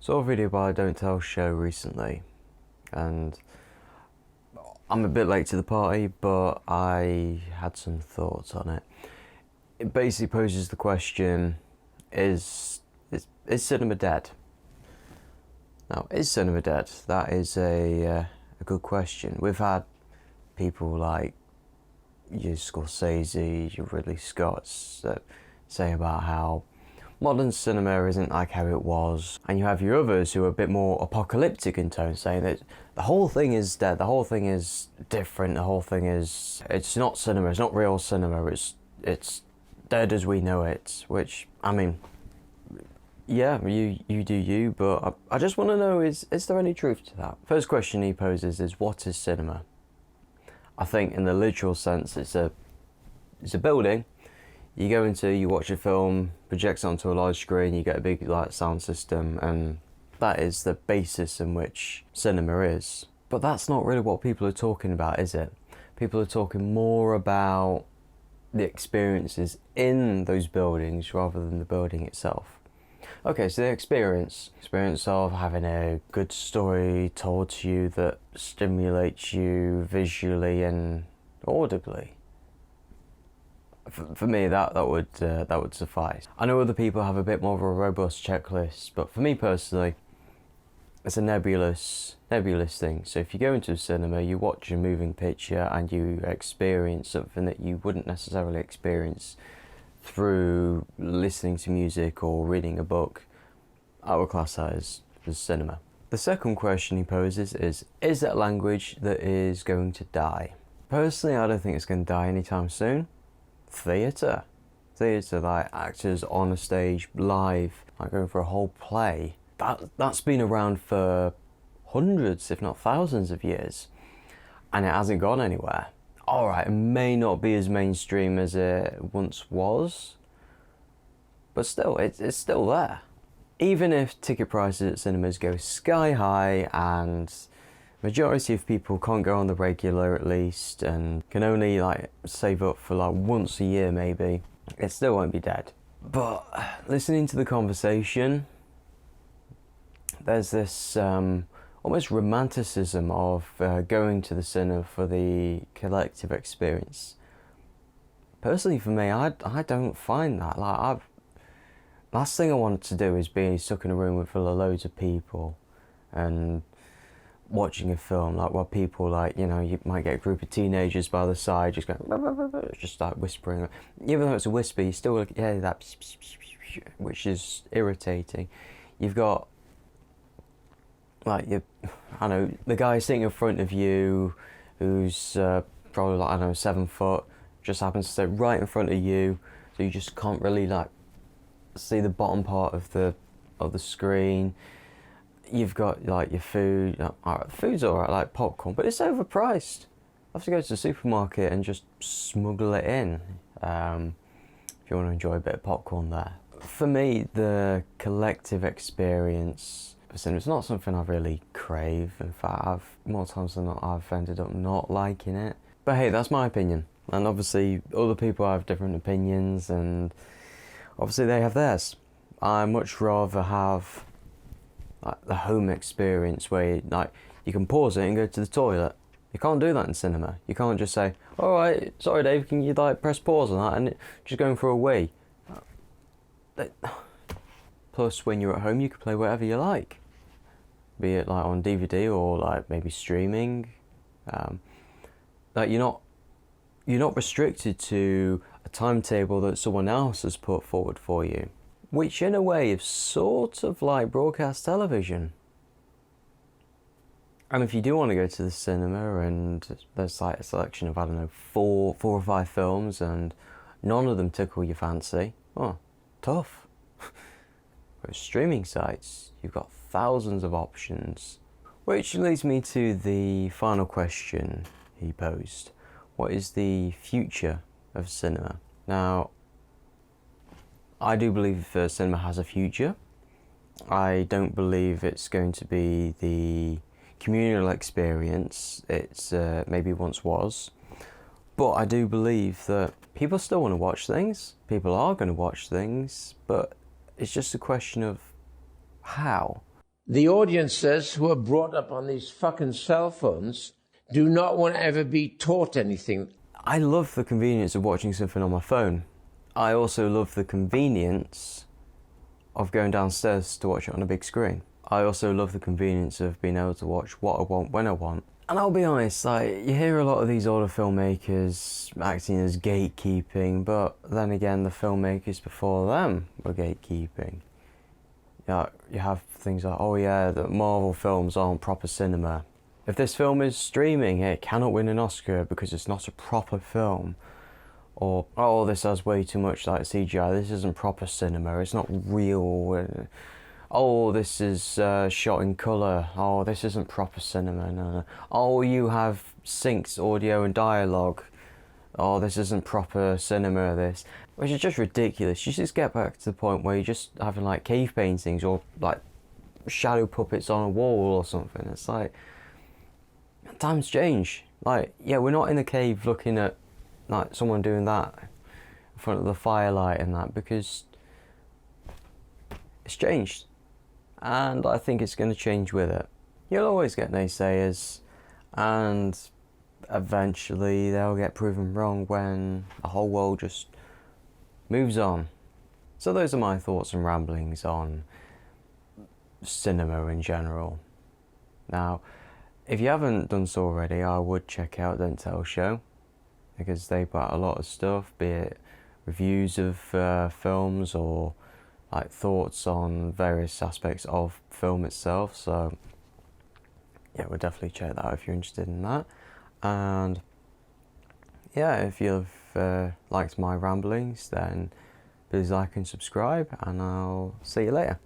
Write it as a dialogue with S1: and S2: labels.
S1: Saw a video by a Don't Tell show recently, and I'm a bit late to the party, but I had some thoughts on it. It basically poses the question, is cinema dead? Now, is cinema dead? That is a good question. We've had people like your Scorsese, your Ridley Scotts say about how modern cinema isn't like how it was, and you have your others who are a bit more apocalyptic in tone, saying that the whole thing is dead, the whole thing is different, the whole thing is, it's not cinema, it's not real cinema, it's dead as we know it. Which, I mean, yeah, you do you, but I just want to know, is there any truth to that? First question he poses is, what is cinema? I think in the literal sense, it's a building. You go into, you watch a film, projects onto a large screen, you get a big sound system, and that is the basis in which cinema is. But that's not really what people are talking about, is it? People are talking more about the experiences in those buildings rather than the building itself. Okay, so the experience of having a good story told to you that stimulates you visually and audibly. For me, that would suffice. I know other people have a bit more of a robust checklist, but for me personally, it's a nebulous thing. So if you go into a cinema, you watch a moving picture and you experience something that you wouldn't necessarily experience through listening to music or reading a book, I would class that as cinema. The second question he poses is it a language that is going to die? Personally, I don't think it's going to die anytime soon. Theatre, like actors on a stage live, like going for a whole play, that's been around for hundreds, if not thousands of years, and it hasn't gone anywhere. Alright, it may not be as mainstream as it once was, but still, it's still there. Even if ticket prices at cinemas go sky high and majority of people can't go on the regular at least and can only save up for once a year maybe, it still won't be dead. But listening to the conversation, there's this almost romanticism of going to the cinema for the collective experience. Personally for me, I don't find that. Last thing I want to do is be stuck in a room with full of loads of people and watching a film while people you might get a group of teenagers by the side just going just start whispering. Even though it's a whisper, you still hear that, which is irritating. You've got the guy sitting in front of you who's probably 7 foot, just happens to sit right in front of you, so you just can't really see the bottom part of the screen. You've got your food. Food's alright, like popcorn, but it's overpriced. I have to go to the supermarket and just smuggle it in if you want to enjoy a bit of popcorn there. For me, the collective experience of cinema is not something I really crave. In fact, more times than not, I've ended up not liking it. But hey, that's my opinion. And obviously, other people have different opinions, and obviously they have theirs. I much rather have the home experience where you can pause it and go to the toilet. You can't do that in cinema. You can't just say, alright, sorry Dave, can you press pause on that and just going for a wee. Plus, when you're at home, you can play whatever you like, be it on DVD or maybe streaming. You're not restricted to a timetable that someone else has put forward for you, which in a way is sort of like broadcast television. And if you do want to go to the cinema and there's a selection of, four or five films and none of them tickle your fancy, tough. With streaming sites, you've got thousands of options. Which leads me to the final question he posed. What is the future of cinema? Now, I do believe cinema has a future. I don't believe it's going to be the communal experience it's maybe once was. But I do believe that people still want to watch things. People are going to watch things, but it's just a question of how.
S2: The audiences who are brought up on these fucking cell phones do not want to ever be taught anything.
S1: I love the convenience of watching something on my phone. I also love the convenience of going downstairs to watch it on a big screen. I also love the convenience of being able to watch what I want when I want. And I'll be honest, like, you hear a lot of these older filmmakers acting as gatekeeping, but then again, the filmmakers before them were gatekeeping. Yeah, you have things like, oh yeah, the Marvel films aren't proper cinema. If this film is streaming, it cannot win an Oscar because it's not a proper film. Or, oh, this has way too much like CGI, this isn't proper cinema, it's not real. Oh, this is shot in colour, oh, this isn't proper cinema, no. Oh, you have synced audio and dialogue, oh, this isn't proper cinema, this. Which is just ridiculous. You just get back to the point where you're just having like cave paintings or like shadow puppets on a wall or something. It's like, times change. Like, yeah, we're not in a cave looking at like someone doing that in front of the firelight and that, because it's changed, and I think it's going to change with it. You'll always get naysayers, and eventually they'll get proven wrong when the whole world just moves on. So those are my thoughts and ramblings on cinema in general. Now, if you haven't done so already, I would check out Don't Tell Show, because they put out a lot of stuff, be it reviews of films or like thoughts on various aspects of film itself. So yeah, we'll definitely check that out if you're interested in that. And yeah, if you've liked my ramblings, then please like and subscribe, and I'll see you later.